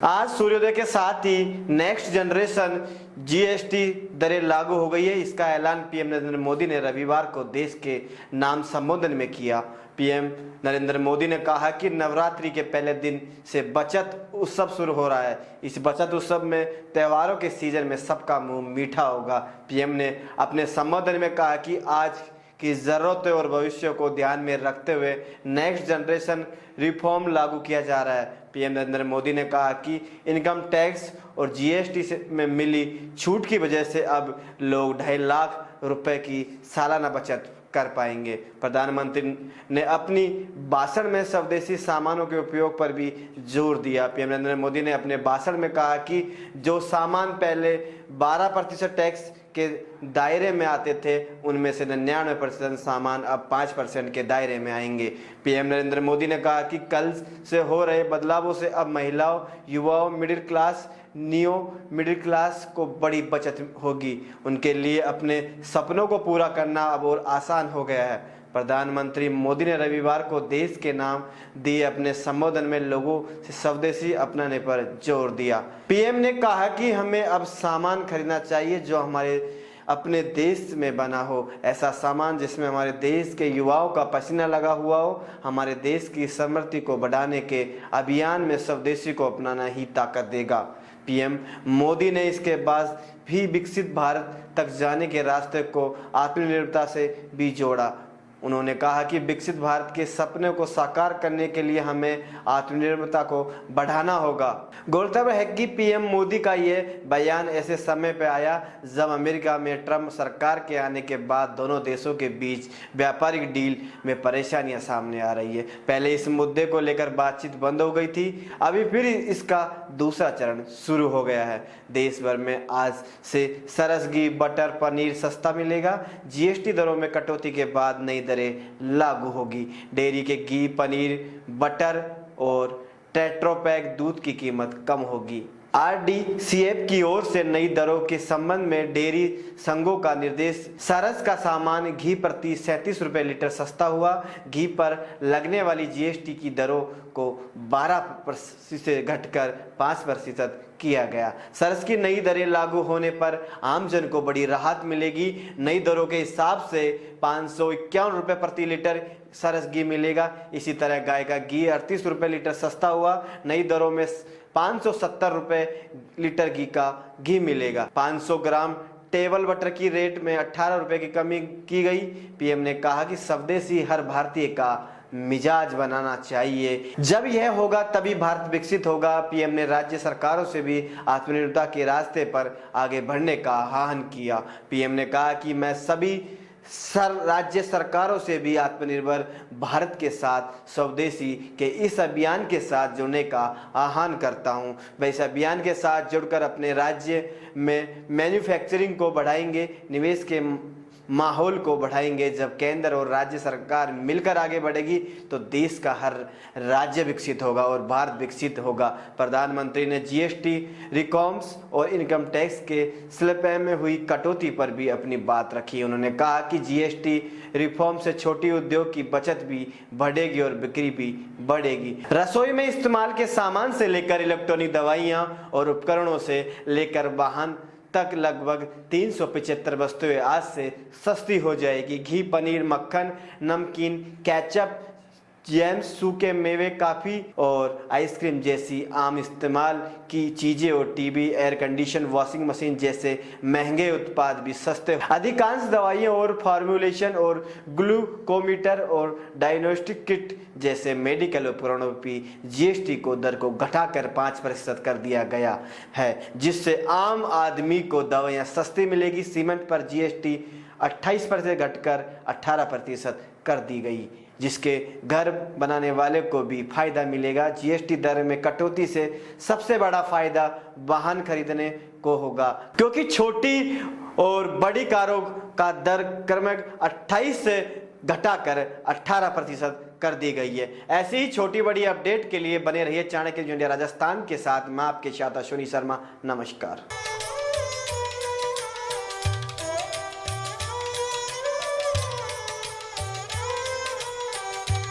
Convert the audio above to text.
आज सूर्योदय के साथ ही नेक्स्ट जनरेशन जीएसटी दरें लागू हो गई है। इसका ऐलान पीएम नरेंद्र मोदी ने रविवार को देश के नाम संबोधन में किया। पीएम नरेंद्र मोदी ने कहा कि नवरात्रि के पहले दिन से बचत उत्सव शुरू हो रहा है। इस बचत उत्सव में त्योहारों के सीजन में सबका मुंह मीठा होगा। पीएम ने अपने संबोधन में कहा कि आज की ज़रूरतों और भविष्य को ध्यान में रखते हुए नेक्स्ट जनरेशन रिफॉर्म लागू किया जा रहा है। पीएम नरेंद्र मोदी ने कहा कि इनकम टैक्स और जीएसटी में मिली छूट की वजह से अब लोग 2.5 लाख रुपए की सालाना बचत कर पाएंगे। प्रधानमंत्री ने अपनी भाषण में स्वदेशी सामानों के उपयोग पर भी जोर दिया। पीएम नरेंद्र मोदी ने अपने भाषण में कहा कि जो सामान पहले 12% टैक्स के दायरे में आते थे, उनमें से 99% सामान अब 5% के दायरे में आएंगे। पीएम नरेंद्र मोदी ने कहा कि कल से हो रहे बदलावों से अब महिलाओं, युवाओं, middle class, neo middle class को बड़ी बचत होगी। उनके लिए अपने सपनों को पूरा करना अब और आसान हो गया है। प्रधानमंत्री मोदी ने रविवार को देश के नाम दिए अपने संबोधन में लोगों से स्वदेशी अपनाने पर जोर दिया। पीएम ने कहा कि हमें अब सामान खरीदना चाहिए जो हमारे अपने देश में बना हो, ऐसा सामान जिसमें हमारे देश के युवाओं का पसीना लगा हुआ हो। हमारे देश की समृद्धि को बढ़ाने के अभियान में स्वदेशी को अपनाना ही ताकत देगा। पीएम मोदी ने इसके बाद भी विकसित भारत तक जाने के रास्ते को आत्मनिर्भरता से भी जोड़ा। उन्होंने कहा कि विकसित भारत के सपने को साकार करने के लिए हमें आत्मनिर्भरता को बढ़ाना होगा। गौरतलब है कि पीएम मोदी का ये बयान ऐसे समय पर आया जब अमेरिका में ट्रंप सरकार के आने के बाद दोनों देशों के बीच व्यापारिक डील में परेशानियां सामने आ रही है। पहले इस मुद्दे को लेकर बातचीत बंद हो गई थी, अभी फिर इसका दूसरा चरण शुरू हो गया है। देश भर में आज से सरस, घी, बटर, पनीर सस्ता मिलेगा। जीएसटी दरों में कटौती के बाद नई दरें लागू होगी। डेयरी के घी, पनीर, बटर और टेट्रापैक दूध की कीमत कम होगी। आरडीसीएफ की ओर से नई दरों के संबंध में डेयरी संघों का निर्देश। सरस का सामान घी प्रति 37 रुपये लीटर सस्ता हुआ। घी पर लगने वाली जीएसटी की दरों को 12% से घटकर 5% किया गया। सरस की नई दरें लागू होने पर आमजन को बड़ी राहत मिलेगी। नई दरों के हिसाब से 551 रुपये प्रति लीटर सरस घी मिलेगा। इसी तरह गाय का घी 38 रुपये लीटर सस्ता हुआ। नई दरों में 570 रुपये लीटर घी का घी मिलेगा। 500 ग्राम टेबल बटर की रेट में 18 रुपये की कमी की गई। पीएम ने कहा कि स्वदेशी हर भारतीय का मिजाज बनाना चाहिए। जब यह होगा तभी भारत विकसित होगा। पीएम ने राज्य सरकारों से भी आत्मनिर्भरता के रास्ते पर आगे बढ़ने का आह्वान किया। पीएम ने कहा कि मैं सभी राज्य सरकारों से भी आत्मनिर्भर भारत के साथ स्वदेशी के इस अभियान के साथ जुड़ने का आह्वान करता हूं। वह इस अभियान के साथ जुड़कर अपने राज्य में मैन्युफैक्चरिंग को बढ़ाएंगे, निवेश के माहौल को बढ़ाएंगे। जब केंद्र और राज्य सरकार मिलकर आगे बढ़ेगी तो देश का हर राज्य विकसित होगा और भारत विकसित होगा। प्रधानमंत्री ने जीएसटी रिफॉर्म्स और इनकम टैक्स के स्लैब में हुई कटौती पर भी अपनी बात रखी। उन्होंने कहा कि जीएसटी रिफॉर्म से छोटी उद्योग की बचत भी बढ़ेगी और बिक्री भी बढ़ेगी। रसोई में इस्तेमाल के सामान से लेकर इलेक्ट्रॉनिक दवाइयां और उपकरणों से लेकर वाहन तक लगभग 375 वस्तुएं आज से सस्ती हो जाएगी। घी, पनीर, मक्खन, नमकीन, केचप, जैम, सूखे मेवे, काफ़ी और आइसक्रीम जैसी आम इस्तेमाल की चीज़ें और TV, air condition, washing machine जैसे महंगे उत्पाद भी सस्ते। अधिकांश दवाइयाँ और फार्मूलेशन और ग्लूकोमीटर और डायग्नोस्टिक किट जैसे मेडिकल उपकरणों की जीएसटी को दर को घटाकर 5% कर दिया गया है, जिससे आम आदमी को दवाइयाँ सस्ती मिलेगी। सीमेंट पर जीएसटी 28% घटकर 18% कर दी गई, जिसके घर बनाने वाले को भी फायदा मिलेगा। जीएसटी दर में कटौती से सबसे बड़ा फायदा वाहन खरीदने को होगा, क्योंकि छोटी और बड़ी कारों का दर क्रमश 28 से घटाकर 18% कर दी गई है। ऐसी ही छोटी बड़ी अपडेट के लिए बने रहिए चाणक्य इंडिया राजस्थान के साथ। मैं आपके साथ अश्विनी शर्मा। नमस्कार।